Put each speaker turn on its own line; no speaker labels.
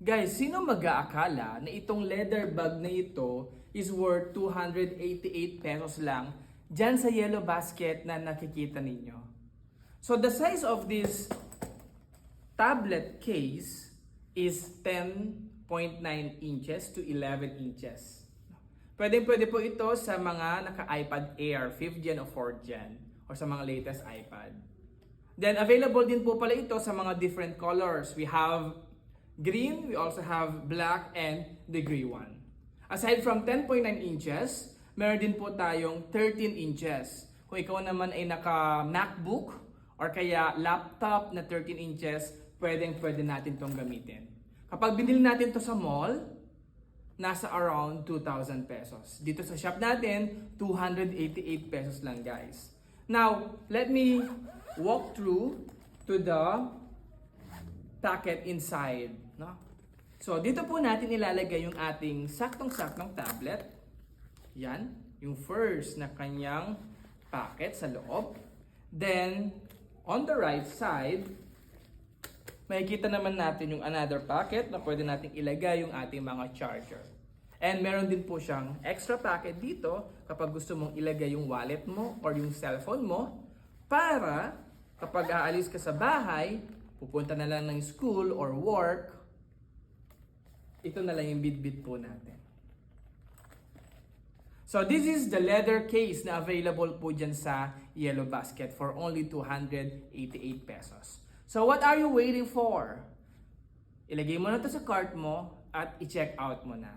Guys, sino mag-aakala na itong leather bag na ito is worth 288 pesos lang dyan sa yellow basket na nakikita ninyo? So the size of this tablet case is 10.9 inches to 11 inches. Pwede po ito sa mga naka-iPad Air 5th Gen o 4th Gen or sa mga latest iPad. Then available din po pala ito sa mga different colors. We have green, we also have black, and the gray one. Aside from 10.9 inches, meron din po tayong 13 inches. Kung ikaw naman ay naka-MacBook or kaya laptop na 13 inches, pwede natin itong gamitin. Kapag binili natin to sa mall, nasa around 2,000 pesos. Dito sa shop natin, 288 pesos lang, guys. Now, let me walk through to the packet inside. No? So, dito po natin ilalagay yung ating saktong-saktong tablet. Yan, yung first na kanyang packet sa loob. Then, on the right side, makikita naman natin yung another packet na pwede nating ilagay yung ating mga charger. And meron din po siyang extra packet dito kapag gusto mong ilagay yung wallet mo or yung cellphone mo para kapag aalis ka sa bahay, pupunta na lang ng school or work, ito na lang yung bit-bit po natin. So this is the leather case na available po dyan sa Yellow Basket for only 288 pesos. So what are you waiting for? Ilagay mo na ito sa cart mo at i-check out mo na.